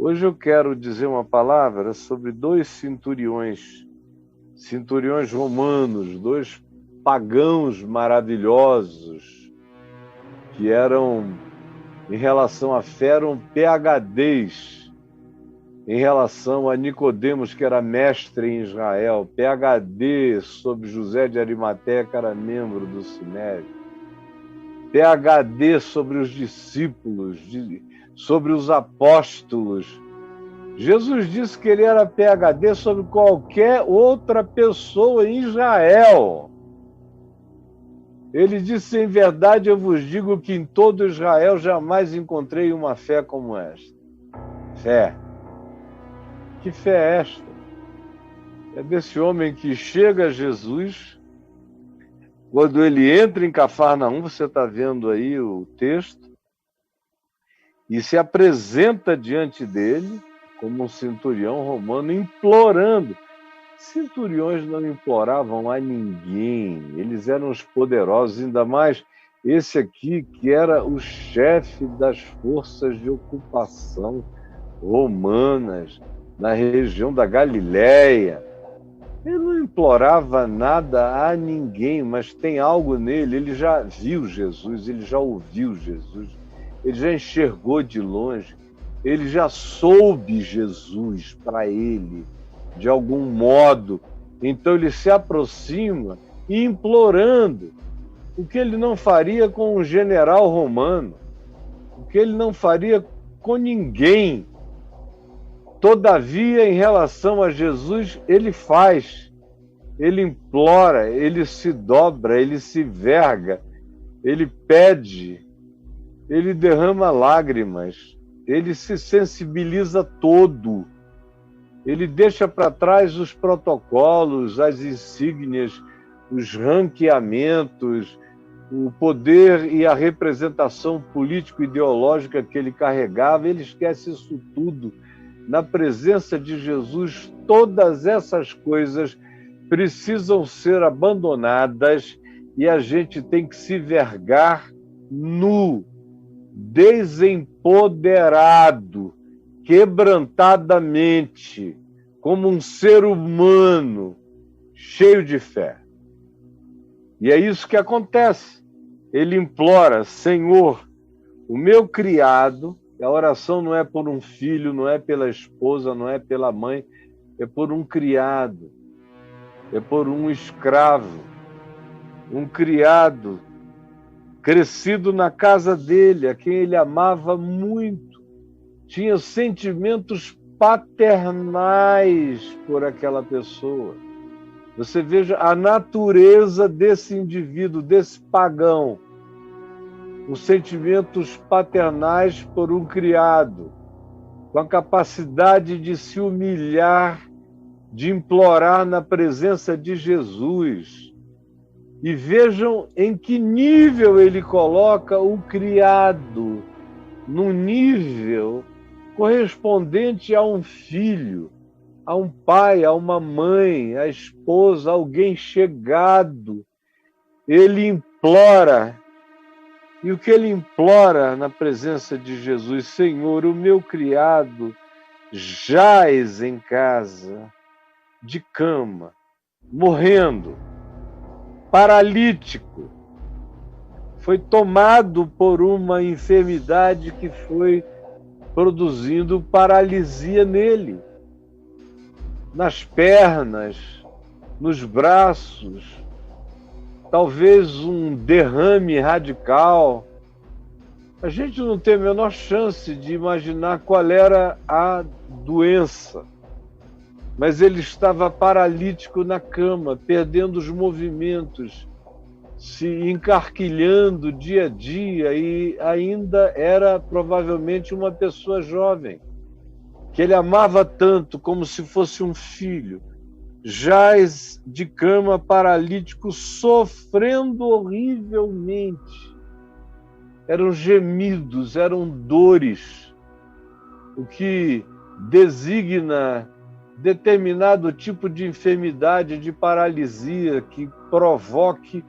Hoje eu quero dizer uma palavra sobre dois centuriões romanos, dois pagãos maravilhosos, que eram, em relação à fé, eram PhDs, em relação a Nicodemos, que era mestre em Israel, PhD sobre José de Arimateia, que era membro do Sinédrio, PhD sobre os discípulos, sobre os apóstolos. Jesus disse que ele era PhD sobre qualquer outra pessoa em Israel. Ele disse: em verdade eu vos digo que em todo Israel jamais encontrei uma fé como esta. Fé. Que fé é esta? É desse homem que chega a Jesus, quando ele entra em Cafarnaum, você está vendo aí o texto, e se apresenta diante dele como um centurião romano, implorando. Centuriões não imploravam a ninguém, eles eram os poderosos, ainda mais esse aqui, que era o chefe das forças de ocupação romanas na região da Galiléia. Ele não implorava nada a ninguém, mas tem algo nele, ele já viu Jesus, ele já ouviu Jesus, ele já enxergou de longe, ele já soube Jesus para ele, de algum modo. Então ele se aproxima implorando o que ele não faria com um general romano, o que ele não faria com ninguém. Todavia, em relação a Jesus, ele faz, ele implora, ele se dobra, ele se verga, ele pede, ele derrama lágrimas, ele se sensibiliza todo, ele deixa para trás os protocolos, as insígnias, os ranqueamentos, o poder e a representação político-ideológica que ele carregava, ele esquece isso tudo. Na presença de Jesus, todas essas coisas precisam ser abandonadas e a gente tem que se vergar nu, desempoderado, quebrantadamente, como um ser humano cheio de fé. E é isso que acontece. Ele implora: Senhor, o meu criado. A oração não é por um filho, não é pela esposa, não é pela mãe, é por um criado, é por um escravo, um criado crescido na casa dele, a quem ele amava muito, tinha sentimentos paternais por aquela pessoa. Você veja a natureza desse indivíduo, desse pagão, os sentimentos paternais por um criado, com a capacidade de se humilhar, de implorar na presença de Jesus. E vejam em que nível ele coloca o criado, num nível correspondente a um filho, a um pai, a uma mãe, a esposa, alguém chegado. Ele implora. E o que ele implora na presença de Jesus? Senhor, o meu criado jaz em casa, de cama, morrendo, paralítico. Foi tomado por uma enfermidade que foi produzindo paralisia nele, nas pernas, nos braços, talvez um derrame radical. A gente não tem a menor chance de imaginar qual era a doença, mas ele estava paralítico na cama, perdendo os movimentos, se encarquilhando dia a dia, e ainda era provavelmente uma pessoa jovem, que ele amava tanto como se fosse um filho. Jaz de cama, paralítico, sofrendo horrivelmente. Eram gemidos, eram dores, o que designa determinado tipo de enfermidade, de paralisia, que provoque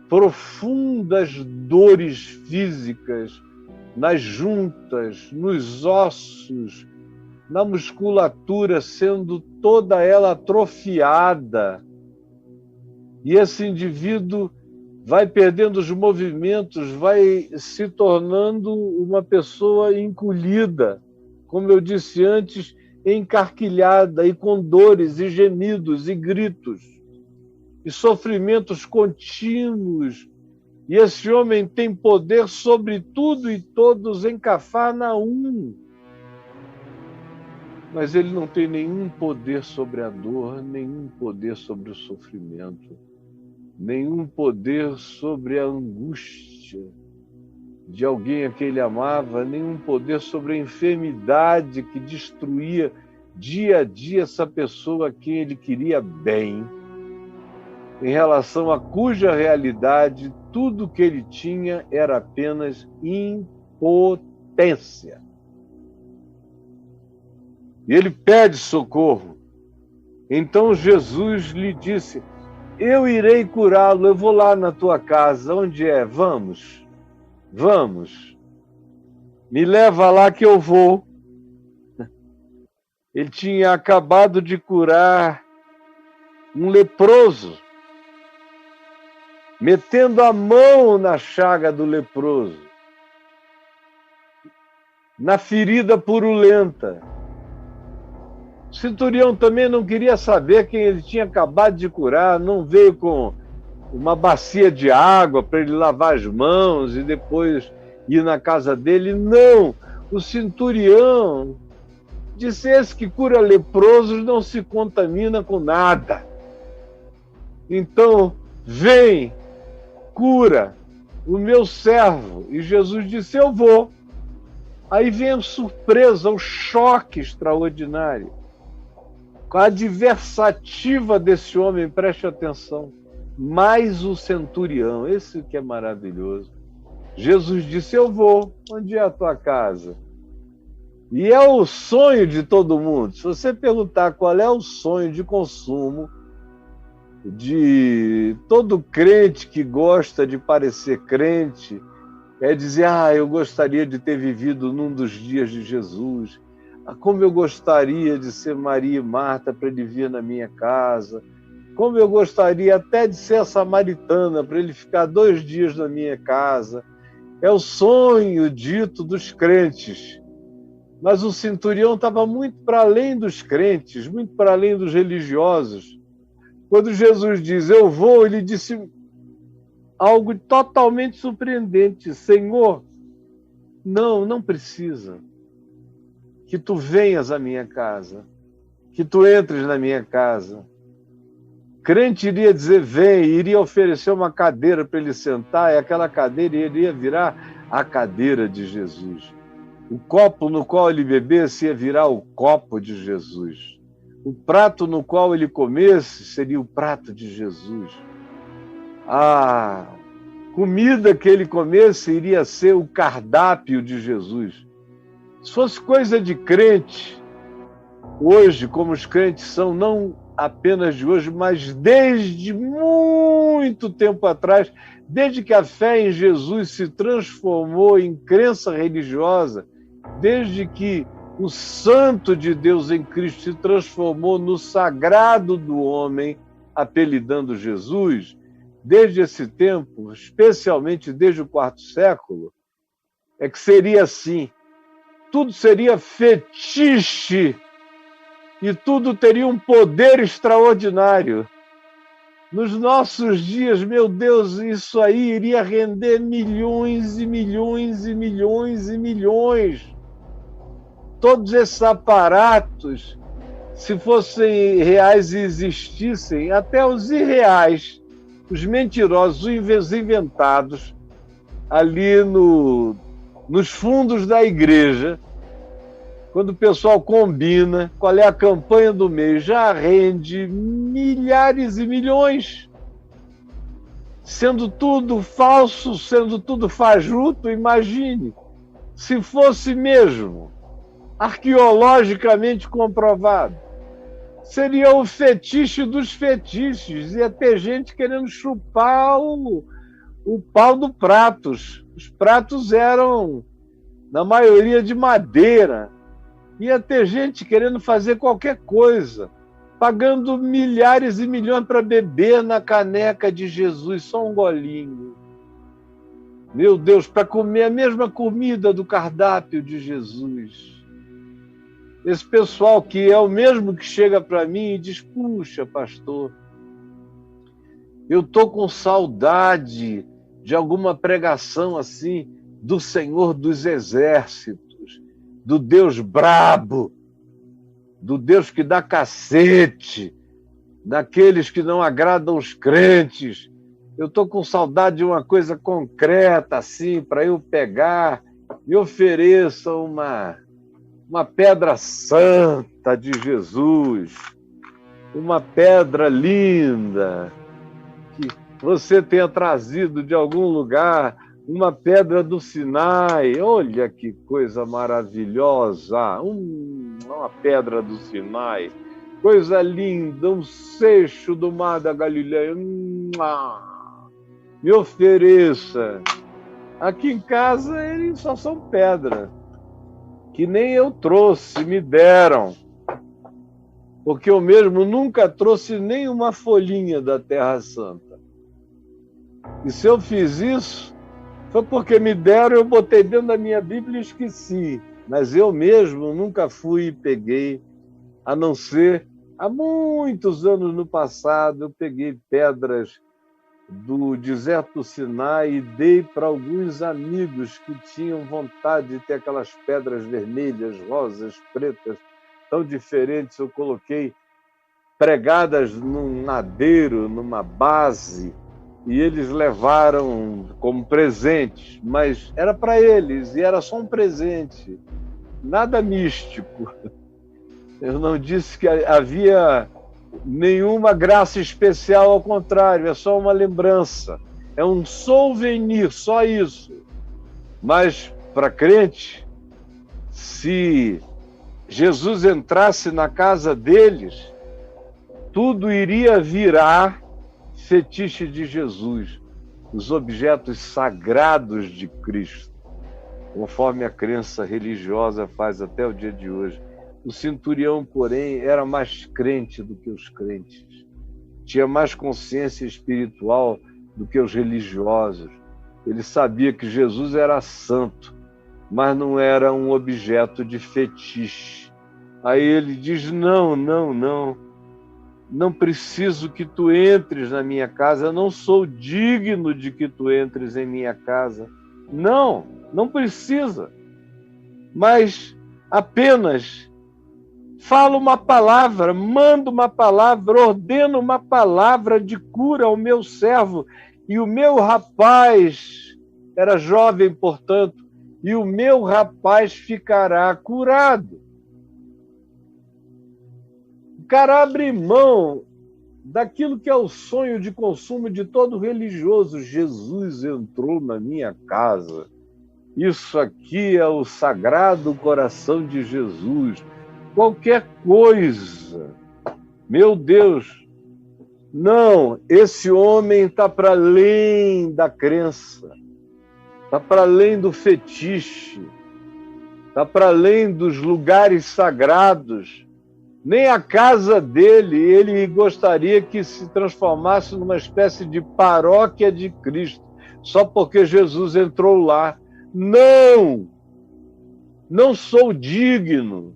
profundas dores físicas nas juntas, nos ossos, na musculatura, sendo toda ela atrofiada. E esse indivíduo vai perdendo os movimentos, vai se tornando uma pessoa encolhida, como eu disse antes, encarquilhada e com dores e gemidos e gritos e sofrimentos contínuos. E esse homem tem poder sobre tudo e todos em Cafarnaum. Mas ele não tem nenhum poder sobre a dor, nenhum poder sobre o sofrimento, nenhum poder sobre a angústia de alguém a quem ele amava, nenhum poder sobre a enfermidade que destruía dia a dia essa pessoa a quem ele queria bem, em relação a cuja realidade tudo que ele tinha era apenas impotência. E ele pede socorro. Então Jesus lhe disse: eu irei curá-lo, eu vou lá na tua casa. Onde é? Vamos, vamos. Me leva lá que eu vou. Ele tinha acabado de curar um leproso, metendo a mão na chaga do leproso, na ferida purulenta. O centurião também não queria saber quem ele tinha acabado de curar, não veio com uma bacia de água para ele lavar as mãos e depois ir na casa dele. Não, o centurião disse: esse que cura leprosos não se contamina com nada. Então, vem, cura o meu servo. E Jesus disse: eu vou. Aí vem a surpresa, o choque extraordinário. Com a adversativa desse homem, preste atenção, mais o centurião, esse que é maravilhoso. Jesus disse: eu vou. Onde é a tua casa? E é o sonho de todo mundo. Se você perguntar qual é o sonho de consumo de todo crente que gosta de parecer crente, é dizer: eu gostaria de ter vivido num dos dias de Jesus. Como eu gostaria de ser Maria e Marta para ele vir na minha casa. Como eu gostaria até de ser a samaritana para ele ficar 2 dias na minha casa. É o sonho dito dos crentes. Mas o centurião estava muito para além dos crentes, muito para além dos religiosos. Quando Jesus diz: eu vou, ele disse algo totalmente surpreendente: Senhor, não precisa que tu venhas à minha casa, que tu entres na minha casa. Crente iria dizer: vem, iria oferecer uma cadeira para ele sentar, e aquela cadeira iria virar a cadeira de Jesus. O copo no qual ele bebesse ia virar o copo de Jesus. O prato no qual ele comesse seria o prato de Jesus. A comida que ele comesse iria ser o cardápio de Jesus. Se fosse coisa de crente, hoje, como os crentes são, não apenas de hoje, mas desde muito tempo atrás, desde que a fé em Jesus se transformou em crença religiosa, desde que o santo de Deus em Cristo se transformou no sagrado do homem, apelidando Jesus, desde esse tempo, especialmente desde o 4º século, é que seria assim. Tudo seria fetiche e tudo teria um poder extraordinário. Nos nossos dias, meu Deus, isso aí iria render milhões e milhões e milhões e milhões. Todos esses aparatos, se fossem reais e existissem, até os irreais, os mentirosos, os inventados, ali nos fundos da igreja, quando o pessoal combina qual é a campanha do mês, já rende milhares e milhões. Sendo tudo falso, sendo tudo fajuto, imagine, se fosse mesmo arqueologicamente comprovado, seria o fetiche dos fetiches, ia ter gente querendo chupar o pau do pratos. Os pratos eram, na maioria, de madeira, Ia ter gente querendo fazer qualquer coisa, pagando milhares e milhões para beber na caneca de Jesus, só um golinho. Meu Deus, para comer a mesma comida do cardápio de Jesus. Esse pessoal que é o mesmo que chega para mim e diz, puxa, pastor, eu estou com saudade de alguma pregação assim do Senhor dos Exércitos, do Deus brabo, do Deus que dá cacete, daqueles que não agradam os crentes. Eu estou com saudade de uma coisa concreta assim, para eu pegar, me ofereça uma pedra santa de Jesus, uma pedra linda, que você tenha trazido de algum lugar, uma pedra do Sinai. Olha que coisa maravilhosa, uma pedra do Sinai, coisa linda, um seixo do mar da Galileia. Me ofereça. Aqui em casa eles só são pedra, que nem eu trouxe, me deram, porque eu mesmo nunca trouxe nem uma folhinha da Terra Santa. E se eu fiz isso, foi porque me deram, eu botei dentro da minha Bíblia e esqueci. Mas eu mesmo nunca fui e peguei, a não ser há muitos anos no passado, eu peguei pedras do deserto do Sinai e dei para alguns amigos que tinham vontade de ter aquelas pedras vermelhas, rosas, pretas, tão diferentes. Eu coloquei pregadas num madeiro, numa base, e eles levaram como presentes, mas era para eles e era só um presente, nada místico. Eu não disse que havia nenhuma graça especial, ao contrário, é só uma lembrança, é um souvenir, só isso. Mas para crente, se Jesus entrasse na casa deles, tudo iria virar fetiche de Jesus, os objetos sagrados de Cristo, conforme a crença religiosa faz até o dia de hoje. O centurião, porém, era mais crente do que os crentes. Tinha mais consciência espiritual do que os religiosos. Ele sabia que Jesus era santo, mas não era um objeto de fetiche. Aí ele diz, não preciso que tu entres na minha casa, eu não sou digno de que tu entres em minha casa. Não precisa. Mas apenas fala uma palavra, manda uma palavra, ordena uma palavra de cura ao meu servo. E o meu rapaz, era jovem, portanto, e o meu rapaz ficará curado. O cara abre mão daquilo que é o sonho de consumo de todo religioso. Jesus entrou na minha casa. Isso aqui é o Sagrado Coração de Jesus. Qualquer coisa. Meu Deus. Não, esse homem está para além da crença. Está para além do fetiche. Está para além dos lugares sagrados. Nem a casa dele, ele gostaria que se transformasse numa espécie de paróquia de Cristo, só porque Jesus entrou lá. Não sou digno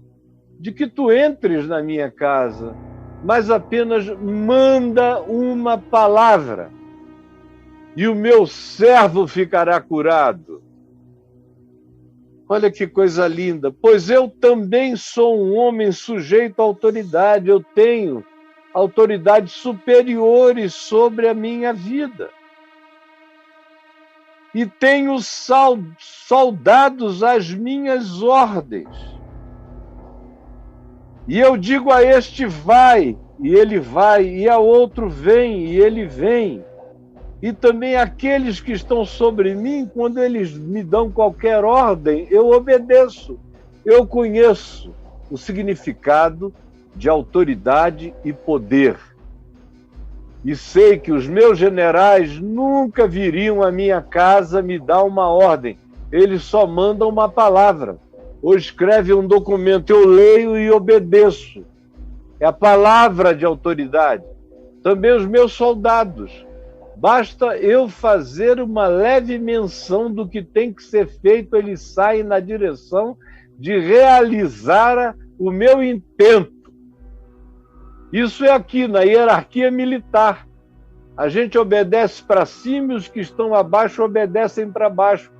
de que tu entres na minha casa, mas apenas manda uma palavra e o meu servo ficará curado. Olha que coisa linda, pois eu também sou um homem sujeito à autoridade, eu tenho autoridades superiores sobre a minha vida. E tenho soldados às minhas ordens. E eu digo a este, vai, e ele vai, e a outro, vem, e ele vem. E também aqueles que estão sobre mim, quando eles me dão qualquer ordem, eu obedeço. Eu conheço o significado de autoridade e poder. E sei que os meus generais nunca viriam à minha casa me dar uma ordem. Eles só mandam uma palavra. ou escreve um documento, eu leio e obedeço. É a palavra de autoridade. Também os meus soldados. Basta eu fazer uma leve menção do que tem que ser feito, eles saem na direção de realizar o meu intento. Isso é aqui, na hierarquia militar. A gente obedece para cima e os que estão abaixo obedecem para baixo.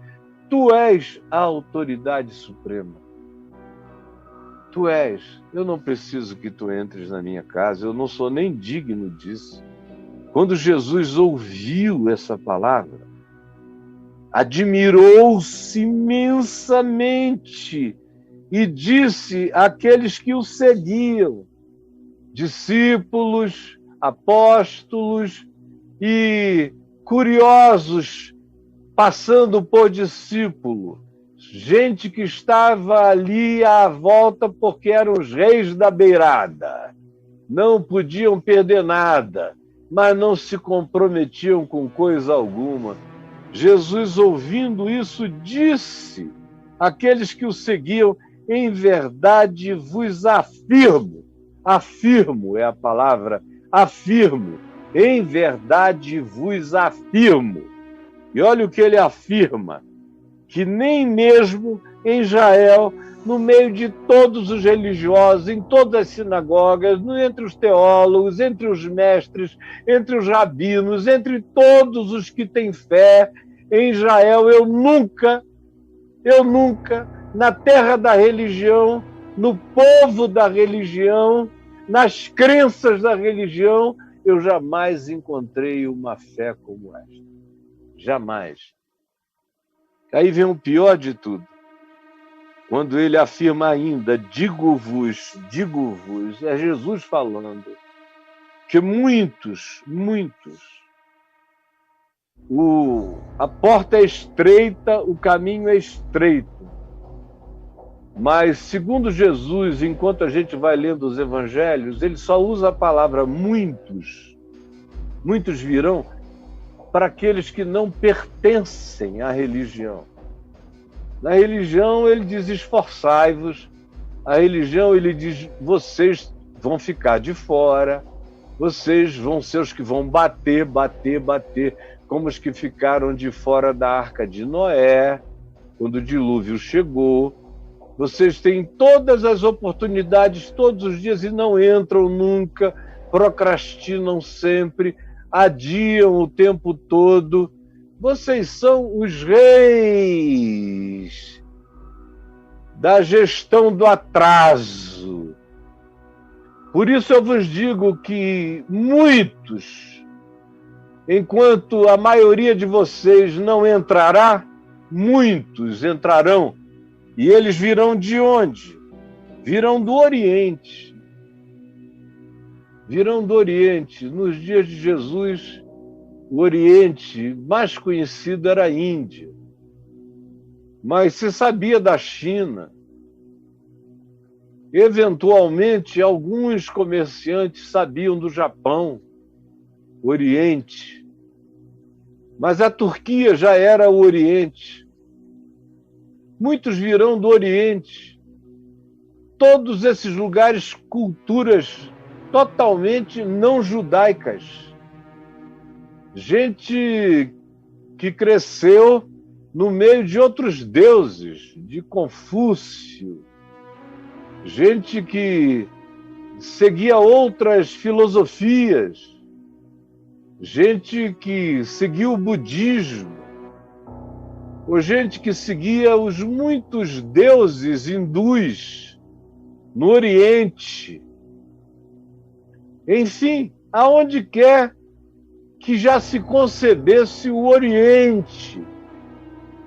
Tu és a autoridade suprema. Tu és. Eu não preciso que tu entres na minha casa, eu não sou nem digno disso. Quando Jesus ouviu essa palavra, admirou-se imensamente e disse àqueles que o seguiam, discípulos, apóstolos e curiosos, passando por discípulo, gente que estava ali à volta porque eram os reis da beirada, não podiam perder nada, mas não se comprometiam com coisa alguma. Jesus, ouvindo isso, disse àqueles que o seguiam, em verdade vos afirmo, afirmo é a palavra, afirmo, em verdade vos afirmo. E olha o que ele afirma, que nem mesmo em Israel, no meio de todos os religiosos, em todas as sinagogas, entre os teólogos, entre os mestres, entre os rabinos, entre todos os que têm fé, em Israel eu nunca, na terra da religião, no povo da religião, nas crenças da religião, eu jamais encontrei uma fé como esta. Jamais. Aí vem o pior de tudo. Quando ele afirma ainda, digo-vos, é Jesus falando, que muitos, a porta é estreita, o caminho é estreito. Mas, segundo Jesus, enquanto a gente vai lendo os evangelhos, ele só usa a palavra muitos. Muitos virão para aqueles que não pertencem à religião. Na religião, ele diz, esforçai-vos. A religião, ele diz, vocês vão ficar de fora, vocês vão ser os que vão bater, como os que ficaram de fora da arca de Noé, quando o dilúvio chegou. Vocês têm todas as oportunidades todos os dias e não entram nunca, procrastinam sempre, adiam o tempo todo. Vocês são os reis da gestão do atraso. Por isso eu vos digo que muitos, enquanto a maioria de vocês não entrará, muitos entrarão. E eles virão de onde? Virão do Oriente. Virão do Oriente. Nos dias de Jesus, o Oriente mais conhecido era a Índia. Mas se sabia da China. Eventualmente, alguns comerciantes sabiam do Japão, Oriente. Mas a Turquia já era o Oriente. Muitos virão do Oriente. Todos esses lugares, culturas totalmente não judaicas. Gente que cresceu no meio de outros deuses, de Confúcio. Gente que seguia outras filosofias. Gente que seguia o budismo. Ou gente que seguia os muitos deuses hindus no Oriente. Enfim, aonde quer que já se concebesse o Oriente.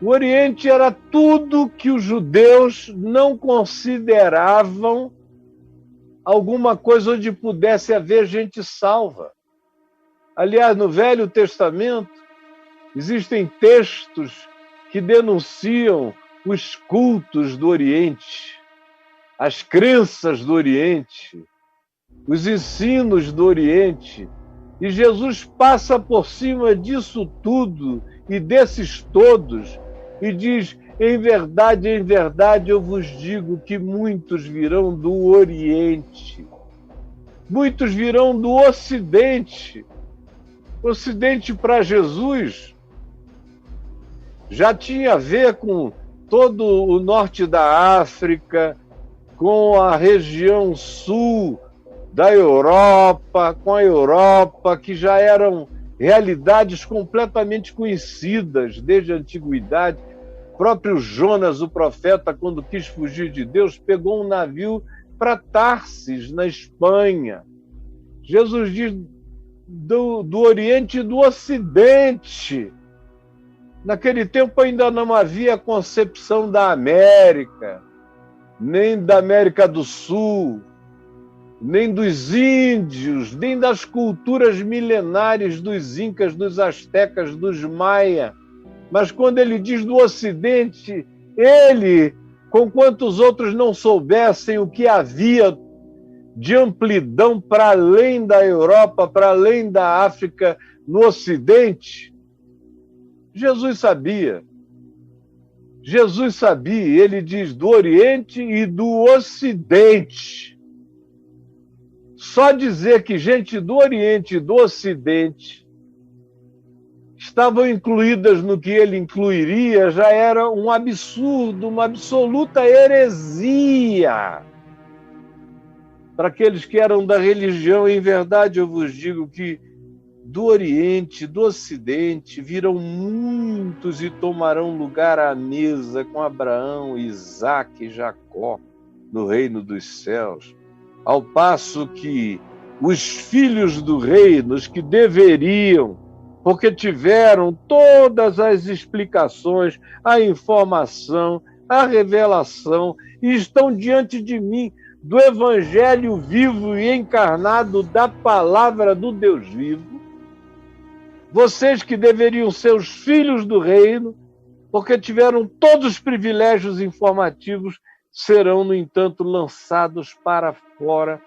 O Oriente era tudo que os judeus não consideravam alguma coisa onde pudesse haver gente salva. Aliás, no Velho Testamento, existem textos que denunciam os cultos do Oriente, as crenças do Oriente, os ensinos do Oriente. E Jesus passa por cima disso tudo e desses todos e diz, em verdade, eu vos digo que muitos virão do Oriente, muitos virão do Ocidente. Ocidente para Jesus já tinha a ver com todo o norte da África, com a região sul da Europa, com a Europa, que já eram realidades completamente conhecidas desde a antiguidade. O próprio Jonas, o profeta, quando quis fugir de Deus, pegou um navio para Tarsis, na Espanha. Jesus diz do Oriente e do Ocidente. Naquele tempo ainda não havia concepção da América, nem da América do Sul, nem dos índios, nem das culturas milenares dos incas, dos astecas, dos maia. Mas quando ele diz do Ocidente, ele, conquanto os outros não soubessem o que havia de amplidão para além da Europa, para além da África, no Ocidente, Jesus sabia. Jesus sabia, ele diz do Oriente e do Ocidente. Só dizer que gente do Oriente e do Ocidente estavam incluídas no que ele incluiria já era um absurdo, uma absoluta heresia. Para aqueles que eram da religião, em verdade eu vos digo que do Oriente, do Ocidente, virão muitos e tomarão lugar à mesa com Abraão, Isaque e Jacó no reino dos céus. Ao passo que os filhos do reino, os que deveriam, porque tiveram todas as explicações, a informação, a revelação, e estão diante de mim do Evangelho vivo e encarnado da palavra do Deus vivo. Vocês que deveriam ser os filhos do reino, porque tiveram todos os privilégios informativos, serão, no entanto, lançados para fora,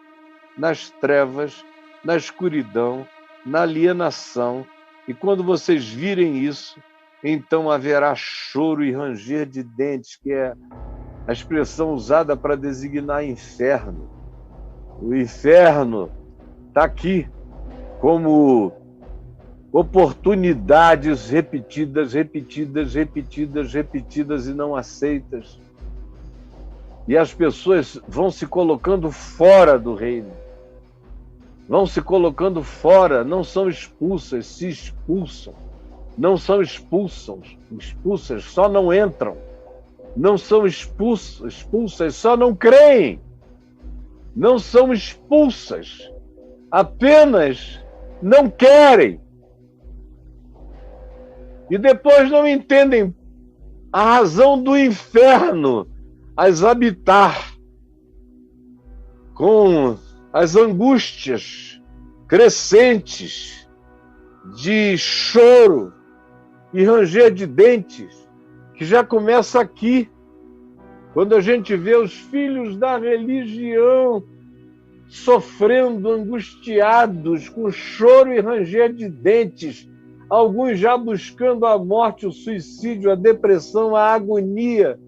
nas trevas, na escuridão, na alienação. E quando vocês virem isso, então haverá choro e ranger de dentes, que é a expressão usada para designar inferno. O inferno está aqui como oportunidades repetidas e não aceitas. E as pessoas vão se colocando fora do reino. Vão se colocando fora, não são expulsas, se expulsam. Não são expulsas, só não entram. Não são expulsas, só não creem. Não são expulsas, apenas não querem. E depois não entendem a razão do inferno as habitar, com as angústias crescentes de choro e ranger de dentes, que já começa aqui, quando a gente vê os filhos da religião sofrendo, angustiados, com choro e ranger de dentes, alguns já buscando a morte, o suicídio, a depressão, a agonia,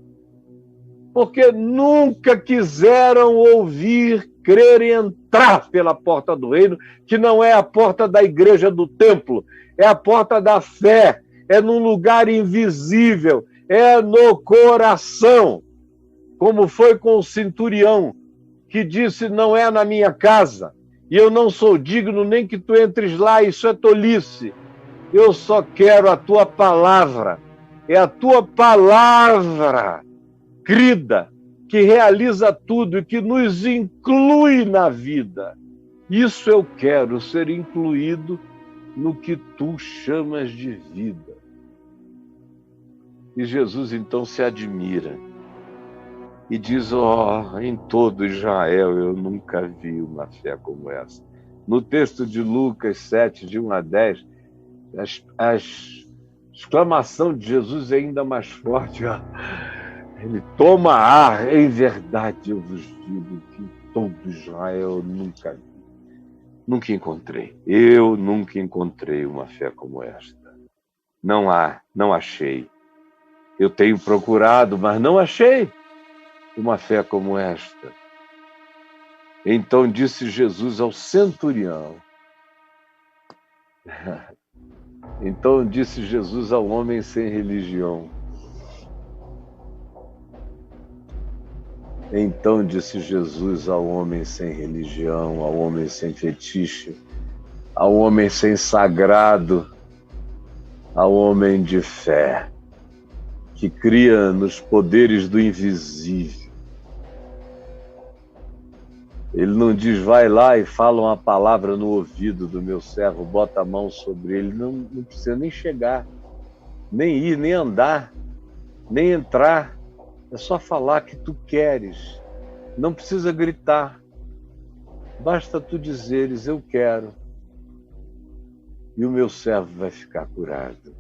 porque nunca quiseram ouvir, crer e entrar pela porta do reino, que não é a porta da igreja do templo, é a porta da fé, é num lugar invisível, é no coração, como foi com o centurião, que disse, não é na minha casa, e eu não sou digno nem que tu entres lá, isso é tolice. Eu só quero a tua palavra. É a tua palavra, crida, que realiza tudo e que nos inclui na vida. Isso eu quero, ser incluído no que tu chamas de vida. E Jesus então se admira e diz, em todo Israel eu nunca vi uma fé como essa. No texto de Lucas 7, de 1 a 10, a exclamação de Jesus é ainda mais forte. Ele toma ar, em verdade eu vos digo que todo Israel eu nunca encontrei. Eu nunca encontrei uma fé como esta. Não achei. Eu tenho procurado, mas não achei uma fé como esta. Então disse Jesus ao centurião. Então disse Jesus ao homem sem religião. Então disse Jesus ao homem sem religião, ao homem sem fetiche, ao homem sem sagrado, ao homem de fé, que cria nos poderes do invisível. Ele não diz, vai lá e fala uma palavra no ouvido do meu servo, bota a mão sobre ele. Não precisa nem chegar, nem ir, nem andar, nem entrar. É só falar que tu queres. Não precisa gritar. Basta tu dizeres, eu quero. E o meu servo vai ficar curado.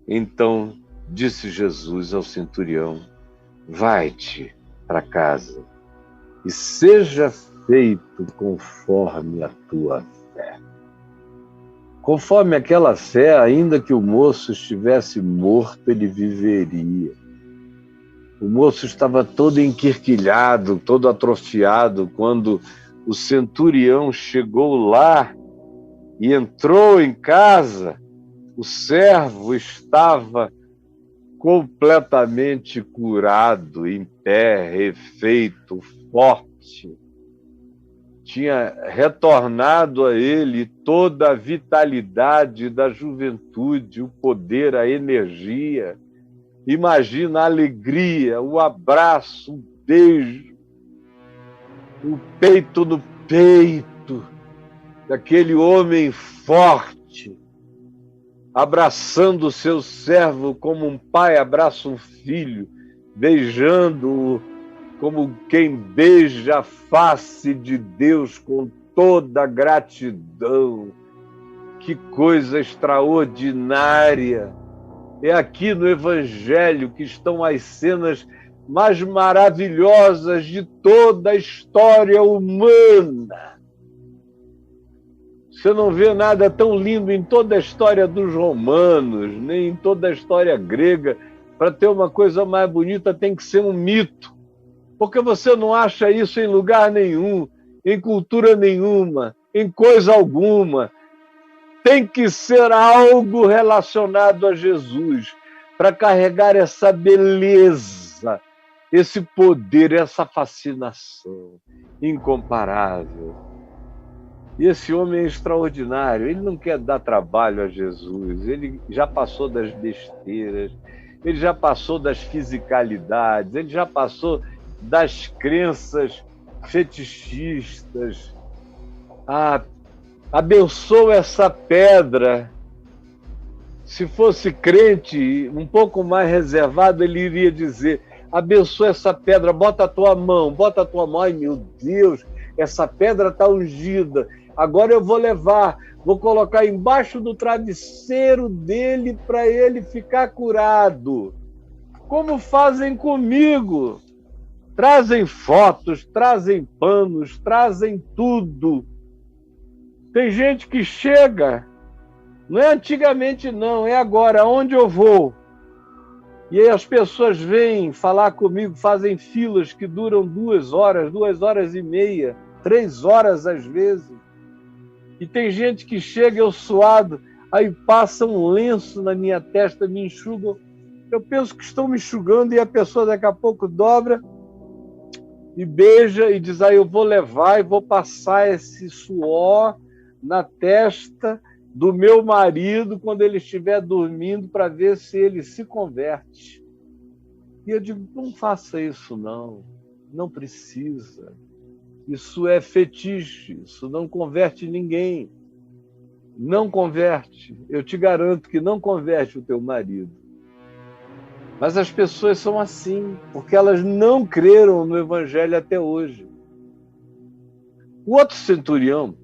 Então disse Jesus ao centurião, vai-te para casa e seja feito conforme a tua fé. Conforme aquela fé, ainda que o moço estivesse morto, ele viveria. O moço estava todo enquirquilhado, todo atrofiado, quando o centurião chegou lá e entrou em casa. O servo estava completamente curado, em pé, refeito, forte. Tinha retornado a ele toda a vitalidade da juventude, o poder, a energia. Imagina a alegria, o abraço, o beijo, o peito no peito daquele homem forte, abraçando o seu servo como um pai abraça um filho, beijando-o como quem beija a face de Deus com toda a gratidão. Que coisa extraordinária! É aqui no Evangelho que estão as cenas mais maravilhosas de toda a história humana. Você não vê nada tão lindo em toda a história dos romanos, nem em toda a história grega. Para ter uma coisa mais bonita tem que ser um mito. Porque você não acha isso em lugar nenhum, em cultura nenhuma, em coisa alguma. Tem que ser algo relacionado a Jesus para carregar essa beleza, esse poder, essa fascinação incomparável. E esse homem é extraordinário, ele não quer dar trabalho a Jesus, ele já passou das besteiras, ele já passou das fisicalidades, ele já passou das crenças fetichistas. Abençoa essa pedra. Se fosse crente, um pouco mais reservado, ele iria dizer, abençoa essa pedra, bota a tua mão. Ai, meu Deus, essa pedra está ungida. Agora eu vou levar, vou colocar embaixo do travesseiro dele para ele ficar curado. Como fazem comigo? Trazem fotos, trazem panos, trazem tudo. Tem gente que chega, não é antigamente não, é agora, onde eu vou? E aí as pessoas vêm falar comigo, fazem filas que duram 2 horas, 2h30, 3 horas às vezes. E tem gente que chega, eu suado, aí passa um lenço na minha testa, me enxugam. Eu penso que estão me enxugando e a pessoa daqui a pouco dobra e beija e diz, eu vou levar e vou passar esse suor na testa do meu marido quando ele estiver dormindo para ver se ele se converte. E eu digo, não faça isso não precisa. Isso é fetiche, isso não converte ninguém. Não converte. Eu te garanto que não converte o teu marido. Mas as pessoas são assim, porque elas não creram no Evangelho até hoje. O outro centurião,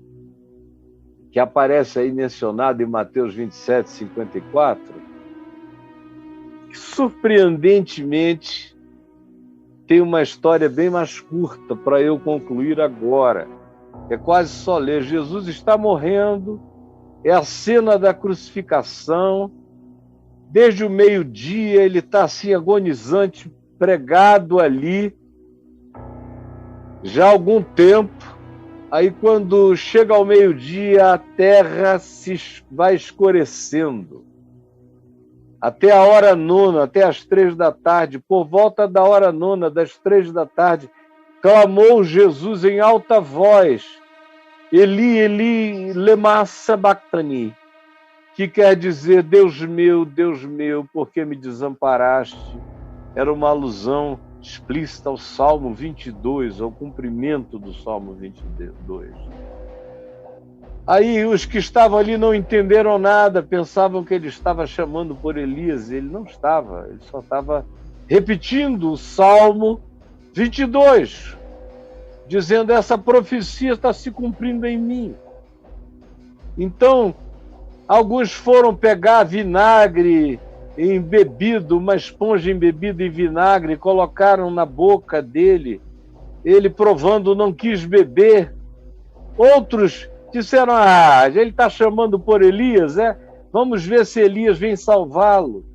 que aparece aí mencionado em Mateus 27, 54, que surpreendentemente tem uma história bem mais curta para eu concluir agora. É quase só ler. Jesus está morrendo, é a cena da crucificação, Desde o meio-dia ele está assim agonizante, pregado ali, já há algum tempo. Aí quando chega ao meio-dia, a terra vai escurecendo. Até a hora nona, até as 3 da tarde, por volta da hora nona, das 3 da tarde, clamou Jesus em alta voz, Eli, Eli, lema sabachthani, que quer dizer, Deus meu, por que me desamparaste? Era uma alusão explícita ao Salmo 22, ao cumprimento do Salmo 22. Aí os que estavam ali não entenderam nada, pensavam que ele estava chamando por Elias. Ele não estava, ele só estava repetindo o Salmo 22, dizendo, essa profecia está se cumprindo em mim. Então, alguns foram pegar vinagre embebido, uma esponja embebida em vinagre, colocaram na boca dele, ele provando não quis beber. Outros disseram, ele está chamando por Elias, vamos ver se Elias vem salvá-lo.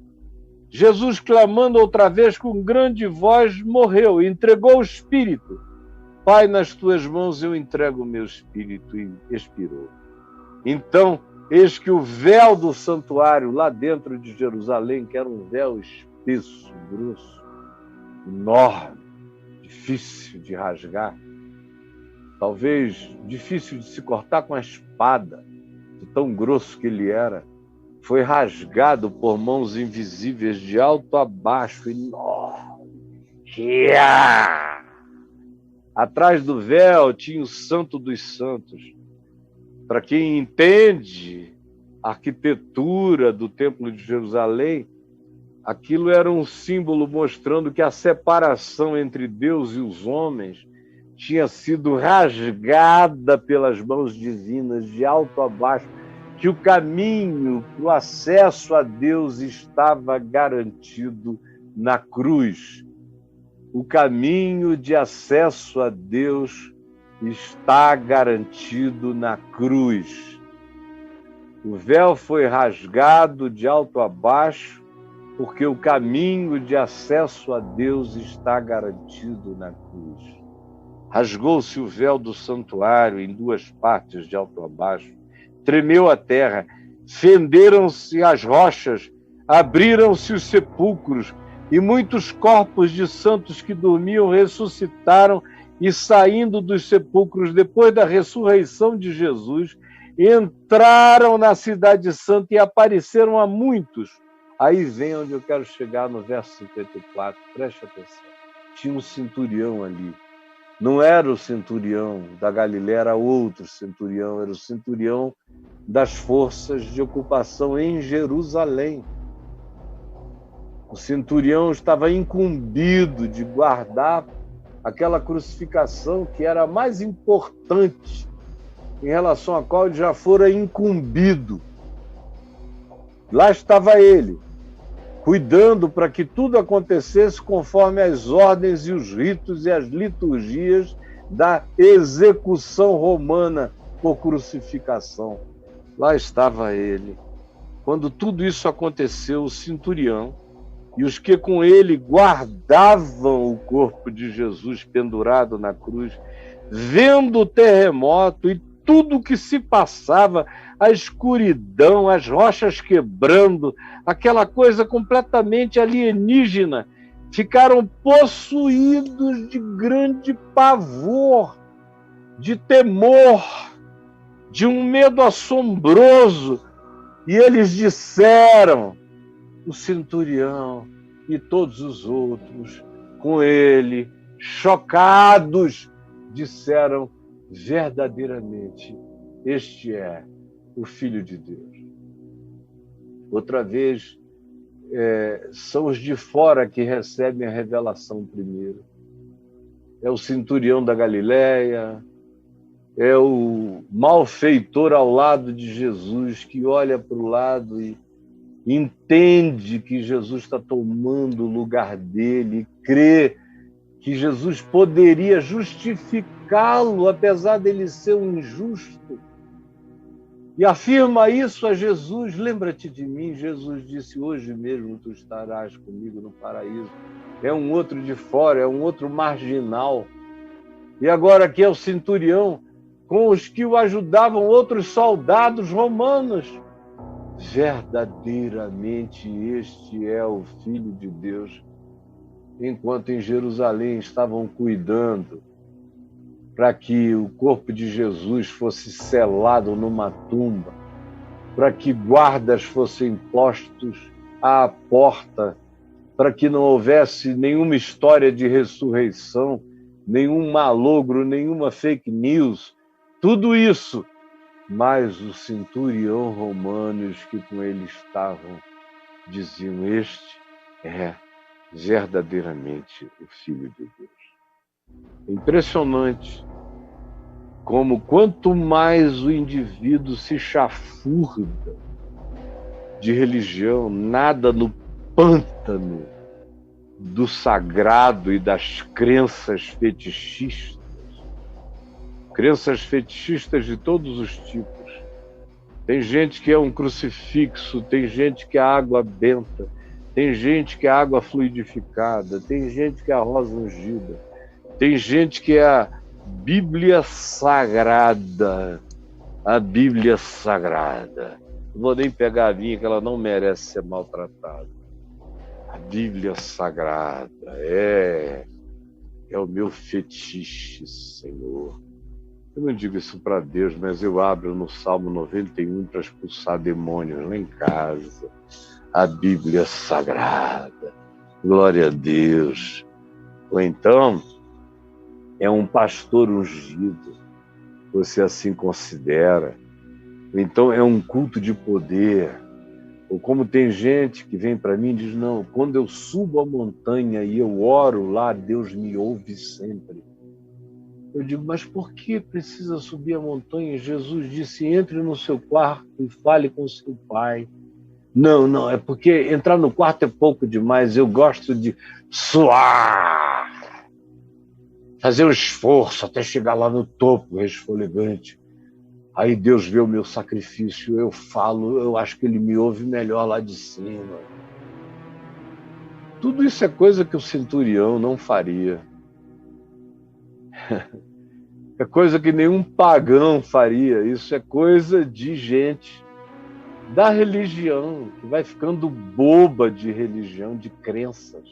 Jesus, clamando outra vez com grande voz, morreu, entregou o espírito. Pai, nas tuas mãos eu entrego o meu espírito, e expirou. Então, eis que o véu do santuário, lá dentro de Jerusalém, que era um véu espesso, grosso, enorme, difícil de rasgar, talvez difícil de se cortar com a espada, de tão grosso que ele era, foi rasgado por mãos invisíveis de alto a baixo, enorme. Atrás do véu tinha o Santo dos Santos. Para quem entende a arquitetura do Templo de Jerusalém, aquilo era um símbolo mostrando que a separação entre Deus e os homens tinha sido rasgada pelas mãos divinas, de alto a baixo, que o caminho para o acesso a Deus estava garantido na cruz. O caminho de acesso a Deus está garantido na cruz. O véu foi rasgado de alto a baixo, porque o caminho de acesso a Deus está garantido na cruz. Rasgou-se o véu do santuário em 2 partes, de alto a baixo. Tremeu a terra, fenderam-se as rochas, abriram-se os sepulcros, e muitos corpos de santos que dormiam ressuscitaram e, saindo dos sepulcros depois da ressurreição de Jesus, entraram na cidade santa e apareceram a muitos. Aí vem onde eu quero chegar, no verso 54, preste atenção. Tinha um centurião ali. Não era o centurião da Galiléia, era outro centurião, era o centurião das forças de ocupação em Jerusalém. O centurião estava incumbido de guardar aquela crucificação que era a mais importante, em relação à qual ele já fora incumbido. Lá estava ele, cuidando para que tudo acontecesse conforme as ordens e os ritos e as liturgias da execução romana por crucificação. Lá estava ele. Quando tudo isso aconteceu, o centurião e os que com ele guardavam o corpo de Jesus pendurado na cruz, vendo o terremoto e tudo o que se passava, a escuridão, as rochas quebrando, aquela coisa completamente alienígena, ficaram possuídos de grande pavor, de temor, de um medo assombroso. E eles disseram, o centurião e todos os outros com ele, chocados, disseram, verdadeiramente, este é o Filho de Deus. Outra vez, são os de fora que recebem a revelação primeiro. É o centurião da Galiléia, é o malfeitor ao lado de Jesus, que olha para o lado e entende que Jesus está tomando o lugar dele, crê que Jesus poderia justificá-lo, apesar dele ser um injusto. e afirma isso a Jesus. Lembra-te de mim, Jesus disse, hoje mesmo tu estarás comigo no paraíso. É um outro de fora, é um outro marginal. E agora aqui é o centurião, com os que o ajudavam outros soldados romanos. Verdadeiramente este é o Filho de Deus. Enquanto em Jerusalém estavam cuidando para que o corpo de Jesus fosse selado numa tumba, para que guardas fossem postos à porta, para que não houvesse nenhuma história de ressurreição, nenhum malogro, nenhuma fake news, tudo isso. Mas o centurião romano e os que com ele estavam diziam, este é verdadeiramente o Filho de Deus. Impressionante como quanto mais o indivíduo se chafurda de religião, nada no pântano do sagrado e das crenças fetichistas de todos os tipos. Tem gente que é um crucifixo, tem gente que é água benta, tem gente que é água fluidificada, tem gente que é a rosa ungida, tem gente que é a Bíblia Sagrada. A Bíblia Sagrada. Não vou nem pegar a minha, que ela não merece ser maltratada. A Bíblia Sagrada é o meu fetiche, Senhor. Eu não digo isso para Deus, mas eu abro no Salmo 91 para expulsar demônios lá em casa. A Bíblia Sagrada. Glória a Deus. Ou então, é um pastor ungido, você assim considera. Ou então, é um culto de poder. Ou como tem gente que vem para mim e diz, não, quando eu subo a montanha e eu oro lá, Deus me ouve sempre. Eu digo, mas por que precisa subir a montanha? Jesus disse, entre no seu quarto e fale com seu pai. Não, é porque entrar no quarto é pouco demais, eu gosto de suar, fazer um esforço até chegar lá no topo, resfolegante. Aí Deus vê o meu sacrifício, eu falo, eu acho que ele me ouve melhor lá de cima. Tudo isso é coisa que o centurião não faria. É coisa que nenhum pagão faria. Isso é coisa de gente da religião, que vai ficando boba de religião, de crenças.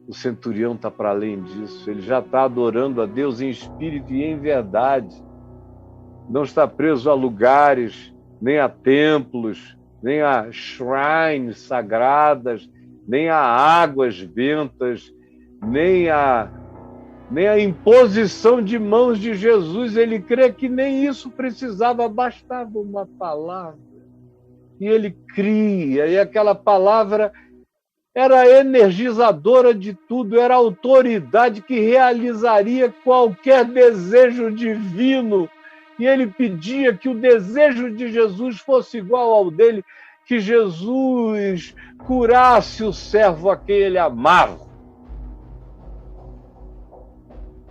O centurião está para além disso. Ele já está adorando a Deus em espírito e em verdade. Não está preso a lugares, nem a templos, nem a shrines sagradas, nem a águas bentas, nem a imposição de mãos de Jesus. Ele crê que nem isso precisava, bastava uma palavra. E ele cria, e aquela palavra era energizadora de tudo, era a autoridade que realizaria qualquer desejo divino. E ele pedia que o desejo de Jesus fosse igual ao dele, que Jesus curasse o servo a quem ele amava.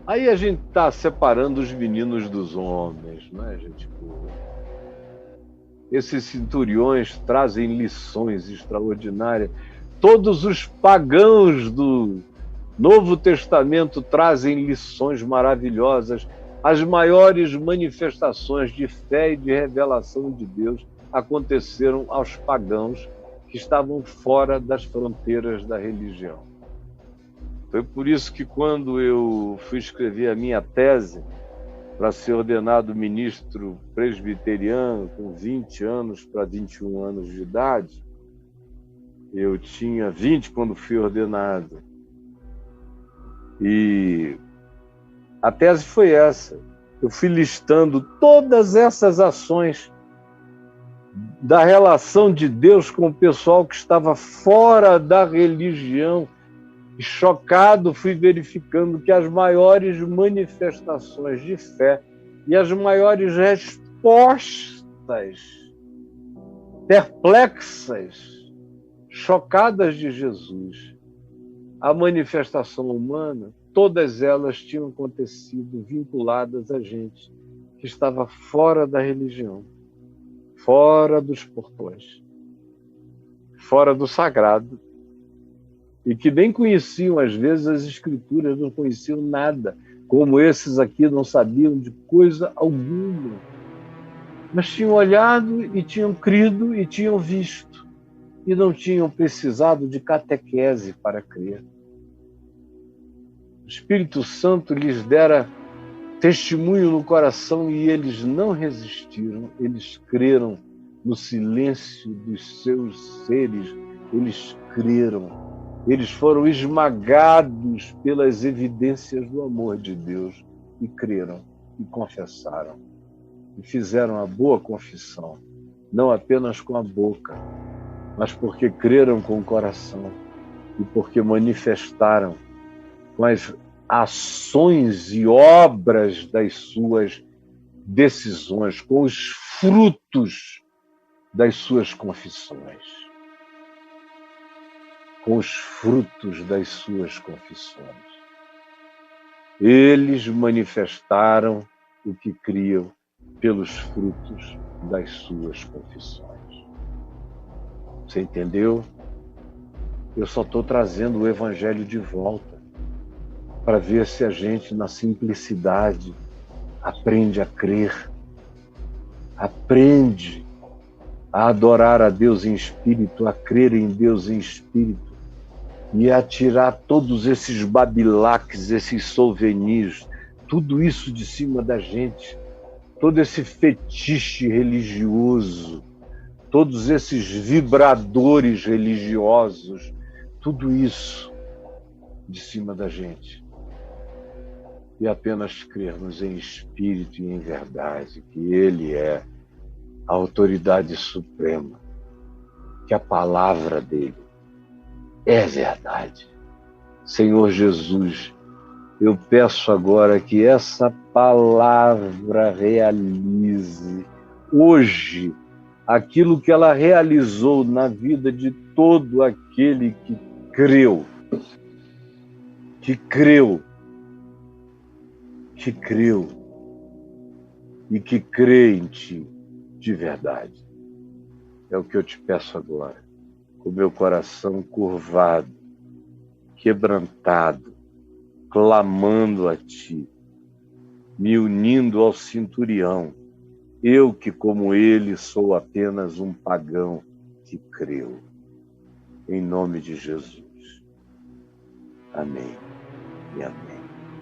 Aí a gente está separando os meninos dos homens, não é, gente? Esses centuriões trazem lições extraordinárias. Todos os pagãos do Novo Testamento trazem lições maravilhosas. As maiores manifestações de fé e de revelação de Deus aconteceram aos pagãos que estavam fora das fronteiras da religião. Foi por isso que quando eu fui escrever a minha tese para ser ordenado ministro presbiteriano com 20 anos para 21 anos de idade, eu tinha 20 quando fui ordenado. E a tese foi essa. Eu fui listando todas essas ações da relação de Deus com o pessoal que estava fora da religião. E chocado, fui verificando que as maiores manifestações de fé e as maiores respostas perplexas, chocadas de Jesus, a manifestação humana, todas elas tinham acontecido vinculadas a gente que estava fora da religião. fora dos portões, fora do sagrado, e que nem conheciam, às vezes, as Escrituras, não conheciam nada, como esses aqui não sabiam de coisa alguma, mas tinham olhado e tinham crido e tinham visto, e não tinham precisado de catequese para crer. O Espírito Santo lhes dera testemunho no coração e eles não resistiram, eles creram no silêncio dos seus seres, eles creram. Eles foram esmagados pelas evidências do amor de Deus e creram e confessaram e fizeram a boa confissão, não apenas com a boca, mas porque creram com o coração e porque manifestaram com as ações e obras das suas decisões, com os frutos das suas confissões. Com os frutos das suas confissões. Eles manifestaram o que criam pelos frutos das suas confissões. Você entendeu? Eu só estou trazendo o Evangelho de volta para ver se a gente, na simplicidade, aprende a crer, aprende a adorar a Deus em espírito, a crer em Deus em espírito, e a tirar todos esses babilaques, esses souvenirs, tudo isso de cima da gente, todo esse fetiche religioso, todos esses vibradores religiosos, tudo isso de cima da gente. E apenas crermos em espírito e em verdade, que Ele é a autoridade suprema, que a palavra dele é verdade. Senhor Jesus, eu peço agora que essa palavra realize hoje aquilo que ela realizou na vida de todo aquele que creu, e que crê em Ti de verdade. É o que eu te peço agora, com meu coração curvado, quebrantado, clamando a Ti, me unindo ao centurião, eu que, como ele, sou apenas um pagão que creu. Em nome de Jesus. Amém e amém.